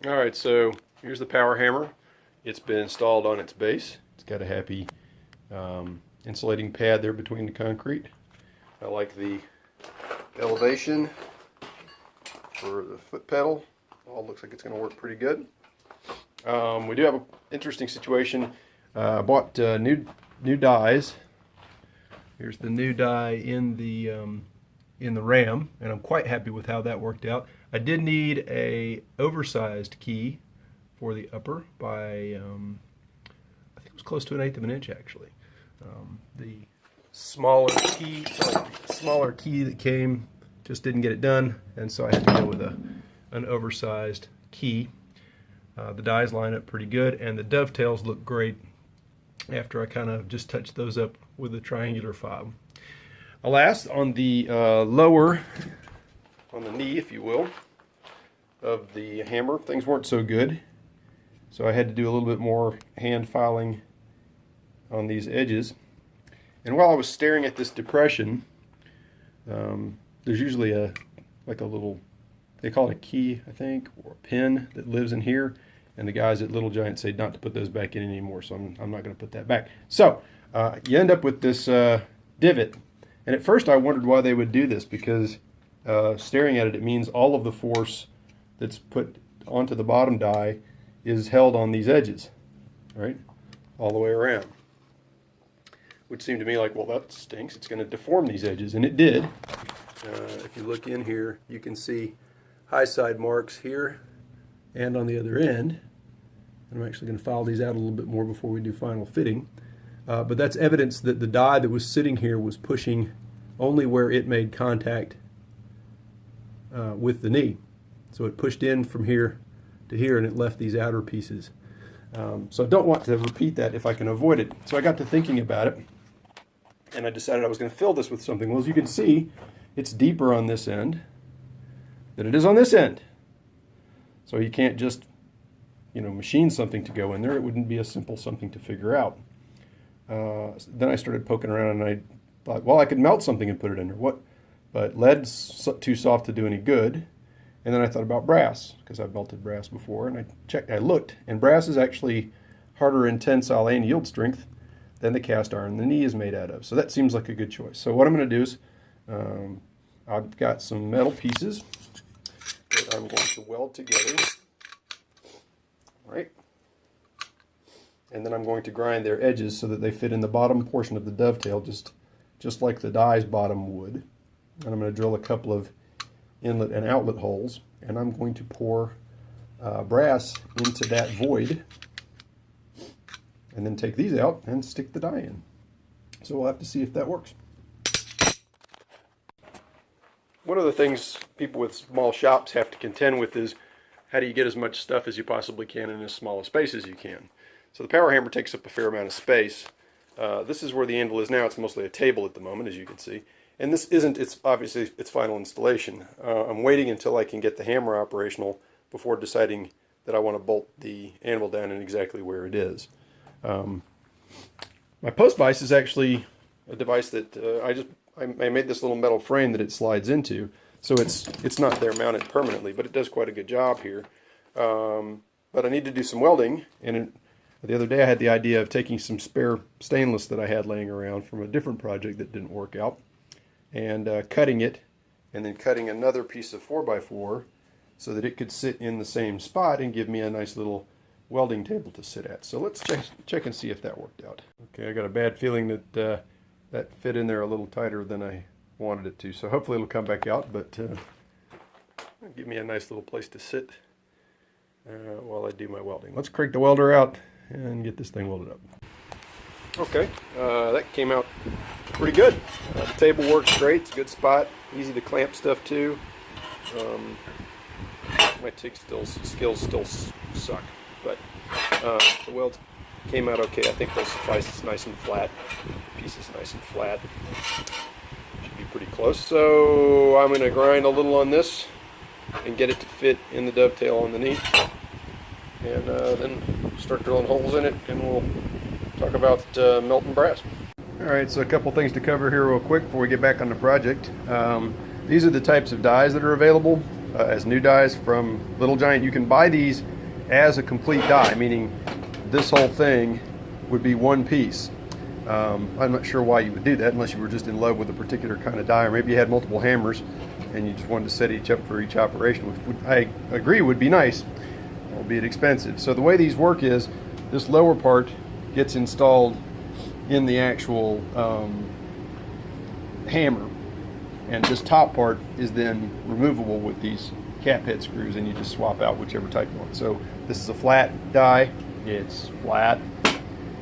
Alright, so here's the power hammer. It's been installed on its base. It's got a happy insulating pad there between the concrete. I like the elevation for the foot pedal. All looks like it's going to work pretty good. We do have an interesting situation. I bought new dies. Here's the new die in the RAM, and I'm quite happy with how that worked out. I did need a oversized key for the upper by I think it was close to 1/8 of an inch actually. The smaller key that came just didn't get it done, and so I had to go with an oversized key. The dies line up pretty good, and the dovetails look great after I kind of just touched those up with a triangular fob. Alas, on the lower, on the knee, if you will, of the hammer, things weren't so good. So I had to do a little bit more hand filing on these edges. And while I was staring at this depression, there's usually a little, they call it a key, I think, or a pin that lives in here. And the guys at Little Giant say not to put those back in anymore, so I'm not going to put that back. So you end up with this divot. And at first I wondered why they would do this, because staring at it, it means all of the force that's put onto the bottom die is held on these edges, right? All the way around. Which seemed to me like, well, that stinks. It's going to deform these edges, and it did. If you look in here, you can see high side marks here and on the other end. And I'm actually going to file these out a little bit more before we do final fitting. But that's evidence that the die that was sitting here was pushing only where it made contact with the knee. So it pushed in from here to here, and it left these outer pieces. So I don't want to repeat that if I can avoid it. So I got to thinking about it, and I decided I was going to fill this with something. Well, as you can see, it's deeper on this end than it is on this end. So you can't just, machine something to go in there. It wouldn't be a simple something to figure out. Then I started poking around, and I thought, well, I could melt something and put it in there. But lead's too soft to do any good. And then I thought about brass, because I've melted brass before, and I looked, and brass is actually harder in tensile and yield strength than the cast iron the knee is made out of. So that seems like a good choice. So what I'm going to do is, I've got some metal pieces that I'm going to weld together, right? And then I'm going to grind their edges so that they fit in the bottom portion of the dovetail, just like the die's bottom would. And I'm going to drill a couple of inlet and outlet holes, and I'm going to pour brass into that void, and then take these out and stick the die in. So we'll have to see if that works. One of the things people with small shops have to contend with is, how do you get as much stuff as you possibly can in as small a space as you can? So the power hammer takes up a fair amount of space. This is where the anvil is now. It's mostly a table at the moment, as you can see. And this isn't, it's obviously its final installation. I'm waiting until I can get the hammer operational before deciding that I want to bolt the anvil down in exactly where it is. My post vise is actually a device that I made this little metal frame that it slides into, so it's not there mounted permanently, but it does quite a good job here. But I need to do some welding, and the other day I had the idea of taking some spare stainless that I had laying around from a different project that didn't work out, and cutting it, and then cutting another piece of 4x4 so that it could sit in the same spot and give me a nice little welding table to sit at. So let's check and see if that worked out. Okay, I got a bad feeling that that fit in there a little tighter than I wanted it to, so hopefully it'll come back out, but give me a nice little place to sit while I do my welding. Let's crank the welder out and get this thing welded up. Okay, that came out pretty good. The table works great. It's a good spot. Easy to clamp stuff to. My TIG skills still suck, but the welds came out okay. I think they'll suffice. It's nice and flat. The piece is nice and flat. Should be pretty close. So I'm going to grind a little on this and get it to fit in the dovetail underneath, and then start drilling holes in it, and we'll talk about melting brass. Alright, so a couple things to cover here real quick before we get back on the project. These are the types of dies that are available. as new dies from Little Giant. You can buy these as a complete die, meaning this whole thing would be one piece. I'm not sure why you would do that unless you were just in love with a particular kind of die, or maybe you had multiple hammers and you just wanted to set each up for each operation, which I agree would be nice, albeit expensive. So the way these work is this lower part gets installed in the actual hammer, and this top part is then removable with these cap head screws, and you just swap out whichever type you want. So this is a flat die, it's flat.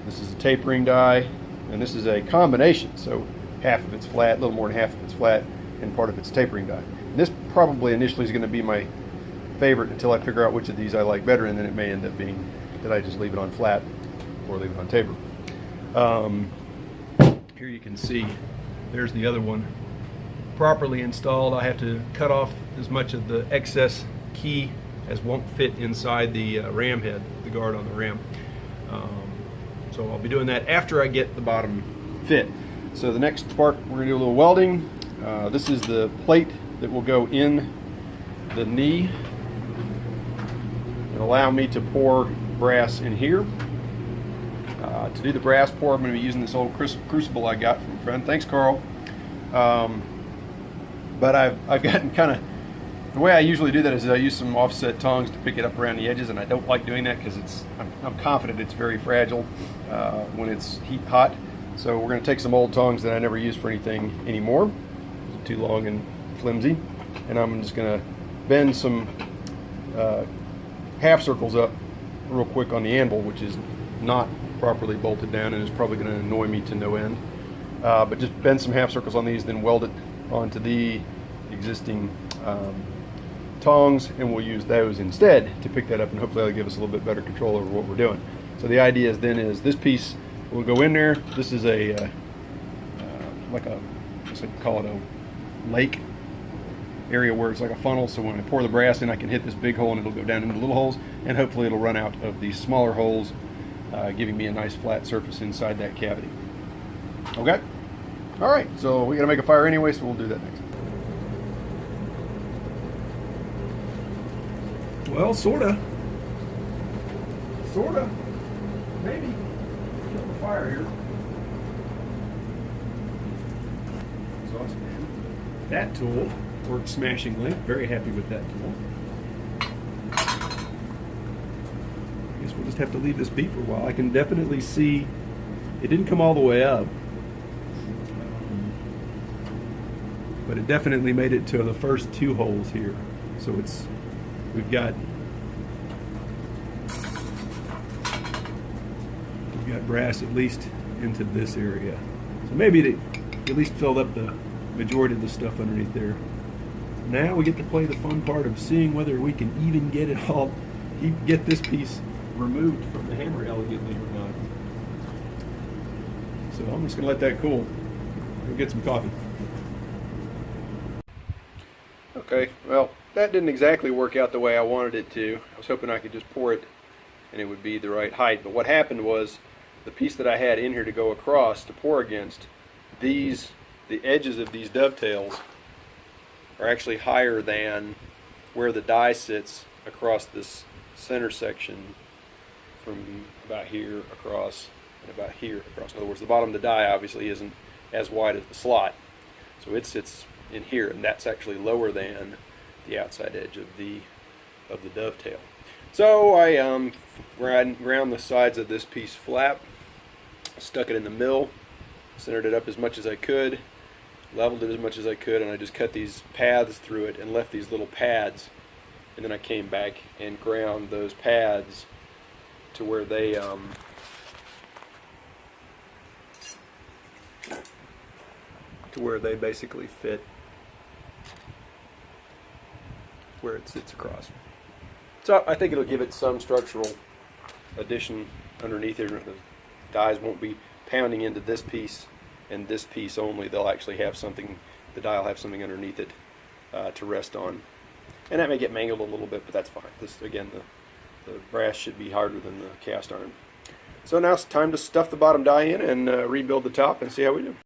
This is a tapering die, and this is a combination, so half of it's flat, a little more than half of it's flat, and part of it's tapering die. And this probably initially is going to be my favorite until I figure out which of these I like better, and then it may end up being that I just leave it on flat or leave it on taper. Here you can see there's the other one properly installed. I have to cut off as much of the excess key as won't fit inside the ram head, the guard on the ram. So I'll be doing that after I get the bottom fit. So the next part, we're going to do a little welding. This is the plate that will go in the knee and allow me to pour brass in here. To do the brass pour, I'm going to be using this old crucible I got from a friend. Thanks, Carl. But I've gotten kind of, the way I usually do that is I use some offset tongs to pick it up around the edges, and I don't like doing that because I'm confident it's very fragile when it's hot. So we're going to take some old tongs that I never use for anything anymore. They're too long and flimsy, and I'm just going to bend some half circles up real quick on the anvil, which is not properly bolted down and is probably going to annoy me to no end. But just bend some half circles on these, then weld it onto the existing tongs, and we'll use those instead to pick that up, and hopefully that'll give us a little bit better control over what we're doing. So the idea is then is this piece will go in there. This is a like a, I guess I'd call it a lake area where it's like a funnel, so when I pour the brass in I can hit this big hole and it'll go down into little holes, and hopefully it'll run out of these smaller holes, giving me a nice flat surface inside that cavity. Okay? Alright, so we gotta make a fire anyway, so we'll do that next. Well, sorta. Sorta. Maybe. Kill the fire here. Saucepan. That tool works smashingly. Very happy with that tool. I guess we'll just have to leave this be for a while. I can definitely see it didn't come all the way up. But it definitely made it to the first two holes here. So we've got brass at least into this area. So maybe it at least filled up the majority of the stuff underneath there. Now we get to play the fun part of seeing whether we can even get it all, get this piece removed from the hammer elegantly or not. So I'm just gonna let that cool. Go get some coffee. Okay, well, that didn't exactly work out the way I wanted it to. I was hoping I could just pour it and it would be the right height. But what happened was the piece that I had in here to go across to pour against, the edges of these dovetails are actually higher than where the die sits across this center section from about here across and about here across. In other words, the bottom of the die obviously isn't as wide as the slot. So it sits in here, and that's actually lower than the outside edge of the dovetail. So I ground the sides of this piece flat, stuck it in the mill, centered it up as much as I could, leveled it as much as I could, and I just cut these paths through it and left these little pads, and then I came back and ground those pads to where they basically fit where it sits across. So I think it'll give it some structural addition underneath it. The dies won't be pounding into this piece and this piece only. They'll actually have something, the die will have something underneath it to rest on. And that may get mangled a little bit, but that's fine. This, again, the brass should be harder than the cast iron. So now it's time to stuff the bottom die in and rebuild the top and see how we do.